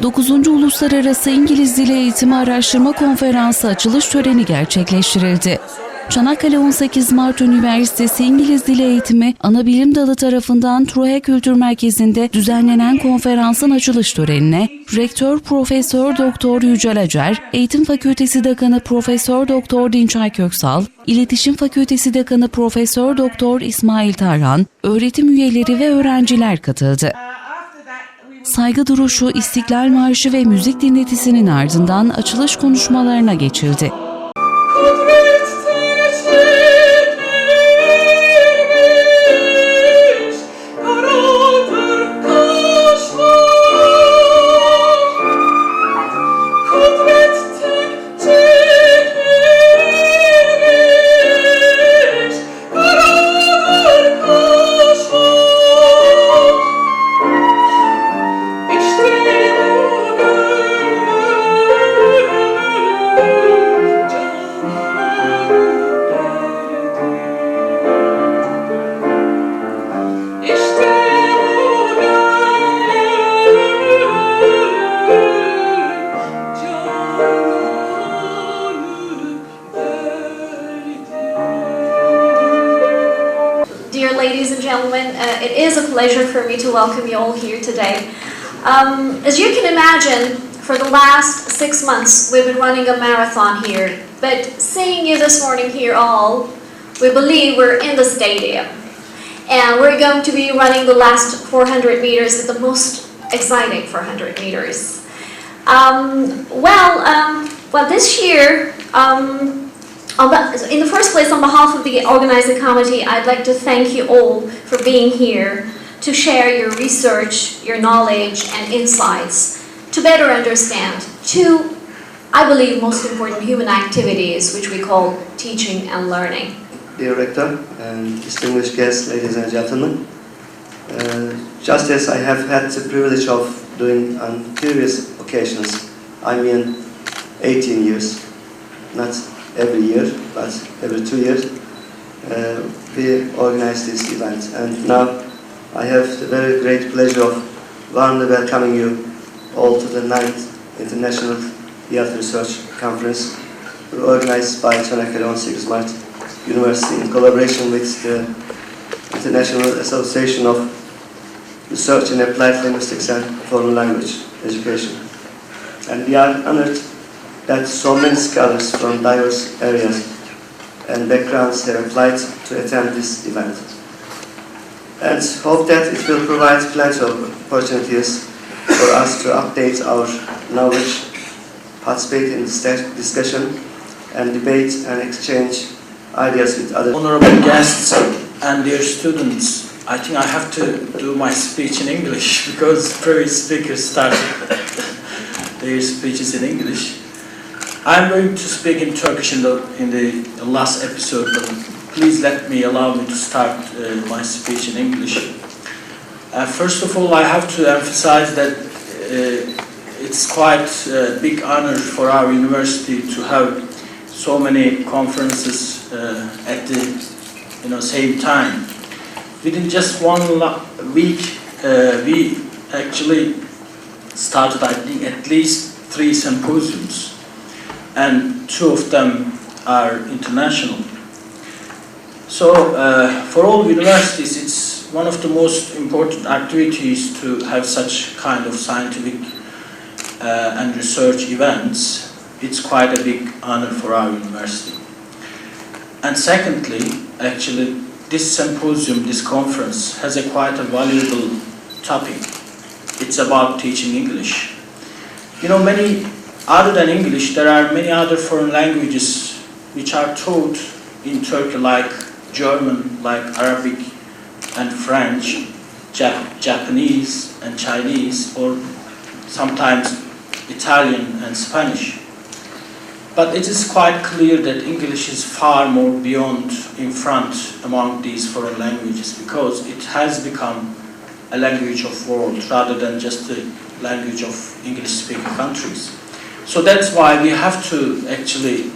9. Uluslararası İngiliz Dili Eğitimi Araştırma Konferansı açılış töreni gerçekleştirildi. Çanakkale 18 Mart Üniversitesi İngiliz Dili Eğitimi Anabilim Dalı tarafından Truhe Kültür Merkezi'nde düzenlenen konferansın açılış törenine Rektör Profesör Doktor Yücel Acar, Eğitim Fakültesi Dekanı Profesör Doktor Dinçay Köksal, İletişim Fakültesi Dekanı Profesör Doktor İsmail Tarhan, öğretim üyeleri ve öğrenciler katıldı. Saygı duruşu, İstiklal Marşı ve müzik dinletisinin ardından açılış konuşmalarına geçildi. Dear ladies and gentlemen, it is a pleasure for me to welcome you all here today. As you can imagine, for the last 6 months we've been running a marathon here, but seeing you this morning here all, we believe we're in the stadium. And we're going to be running the last 400 meters, the most exciting 400 meters. Well, this year, in the first place, on behalf of the organizing committee, I'd like to thank you all for being here to share your research, your knowledge and insights to better understand two, I believe, most important human activities, which we call teaching and learning. Dear Rector and distinguished guests, ladies and gentlemen, just as I have had the privilege of doing on previous occasions, 18 years, not every year, but every 2 years, we organize this event. And now I have the very great pleasure of warmly welcoming you all to the 9th International Health Research Conference, organized by Çanakkale 18 Mart University in collaboration with the International Association of Research in Applied Linguistics and Foreign Language Education. And we are honored that so many scholars from diverse areas and backgrounds have applied to attend this event. And hope that it will provide plenty of opportunities for us to update our knowledge, participate in discussion and debate and exchange ideas with other honorable guests and dear students. I think I have to do my speech in English because previous speakers started their speeches in English. I'm going to speak in Turkish in the last episode, but please allow me to start my speech in English. First of all, I have to emphasize that it's quite a big honor for our university to have so many conferences at the same time. Within just 1 week, we actually started, I think, at least 3 symposiums, and 2 of them are international. So for all universities, it's one of the most important activities to have such kind of scientific and research events. It's quite a big honor for our university. And secondly, actually, this symposium, this conference, has quite a valuable topic. It's about teaching English. Other than English, there are many other foreign languages which are taught in Turkey, like German, like Arabic and French, Japanese and Chinese, or sometimes Italian and Spanish. But it is quite clear that English is far more beyond, in front among these foreign languages, because it has become a language of world rather than just a language of English-speaking countries. So that's why we have to actually,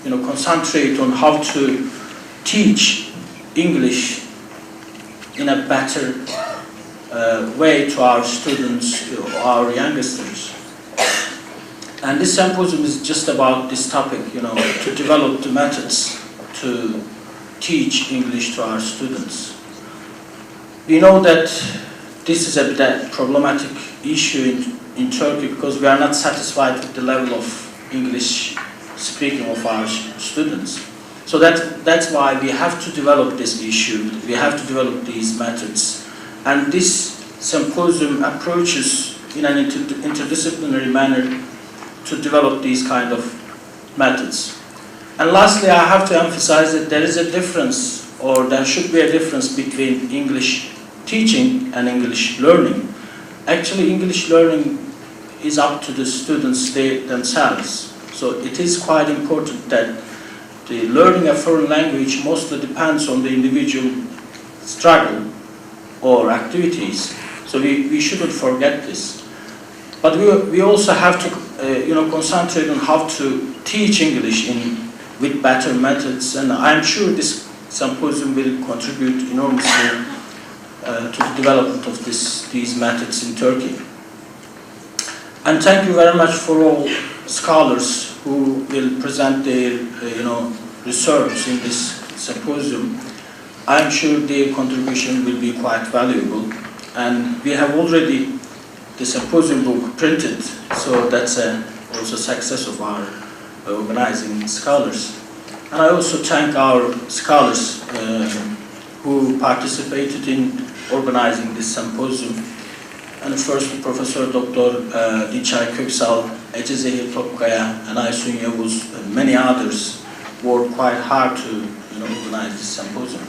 concentrate on how to teach English in a better way to our students, our youngsters. And this symposium is just about this topic, to develop the methods to teach English to our students. We know that this is a problematic issue in Turkey because we are not satisfied with the level of English speaking of our students. So that's why we have to develop this issue, we have to develop these methods. And this symposium approaches in an interdisciplinary manner to develop these kind of methods. And lastly, I have to emphasize that there is a difference, or there should be a difference between English teaching and English learning. Actually, English learning is up to the students themselves. So it is quite important that the learning a foreign language mostly depends on the individual struggle or activities. So we shouldn't forget this. But we also have to concentrate on how to teach English with better methods, and I'm sure this symposium will contribute enormously to the development of these methods in Turkey. And thank you very much for all scholars who will present their research in this symposium. I'm sure their contribution will be quite valuable, and we have already the symposium book printed, so that's also success of our organizing scholars. And I also thank our scholars who participated in organizing this symposium. And first, Professor Dr. Dilçay Köksal, Ece Zehir Topkaya, and Aysun Yavuz, and many others worked quite hard to organize this symposium.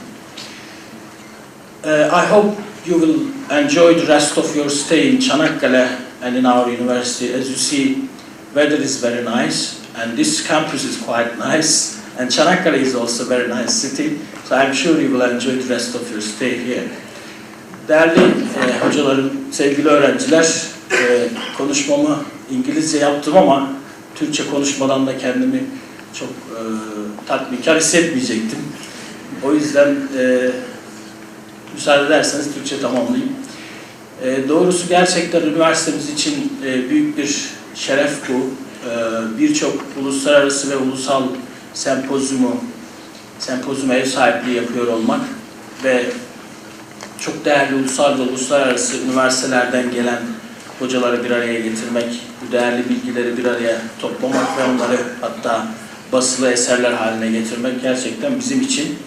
I hope you will enjoy the rest of your stay in Çanakkale and in our university. As you see, weather is very nice, and this campus is quite nice, and Çanakkale is also a very nice city, so I'm sure you will enjoy the rest of your stay here. Değerli hocalarım, sevgili öğrenciler, konuşmamı İngilizce yaptım ama Türkçe konuşmadan da kendimi çok tatminkar hissetmeyecektim. O yüzden müsaade ederseniz Türkçe tamamlayayım. Doğrusu gerçekten üniversitemiz için büyük bir şeref bu. Birçok uluslararası ve ulusal sempozyuma ev sahipliği yapıyor olmak ve çok değerli ulusal ve uluslararası üniversitelerden gelen hocaları bir araya getirmek, bu değerli bilgileri bir araya toplamak ve onları hatta basılı eserler haline getirmek gerçekten bizim için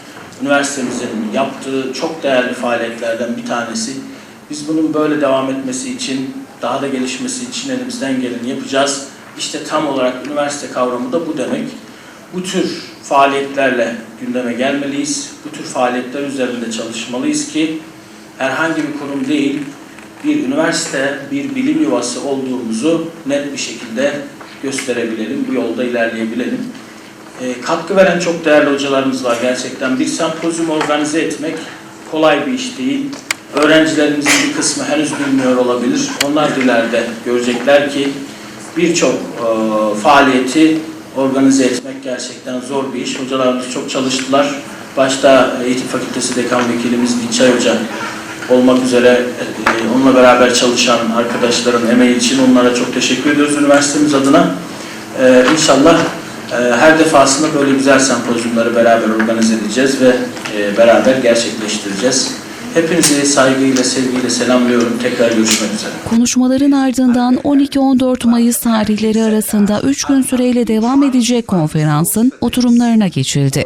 üniversitemizin yaptığı çok değerli faaliyetlerden bir tanesi. Biz bunun böyle devam etmesi için, daha da gelişmesi için elimizden geleni yapacağız. İşte tam olarak üniversite kavramı da bu demek. Bu tür faaliyetlerle gündeme gelmeliyiz. Bu tür faaliyetler üzerinde çalışmalıyız ki herhangi bir kurum değil, bir üniversite, bir bilim yuvası olduğumuzu net bir şekilde gösterebilelim, bu yolda ilerleyebilelim. Katkı veren çok değerli hocalarımız var gerçekten. Bir sempozyum organize etmek kolay bir iş değil. Öğrencilerimizin bir kısmı henüz bilmiyor olabilir. Onlar da ileride görecekler ki birçok faaliyeti organize etmek gerçekten zor bir iş. Hocalarımız çok çalıştılar. Başta Eğitim Fakültesi Dekan Vekilimiz Dilçay Hoca olmak üzere onunla beraber çalışan arkadaşların emeği için onlara çok teşekkür ediyoruz üniversitemiz adına. İnşallah her defasında böyle güzel sempozyumları beraber organize edeceğiz ve beraber gerçekleştireceğiz. Hepinizi saygıyla, sevgiyle selamlıyorum. Tekrar görüşmek üzere. Konuşmaların ardından 12-14 Mayıs tarihleri arasında 3 gün süreyle devam edecek konferansın oturumlarına geçildi.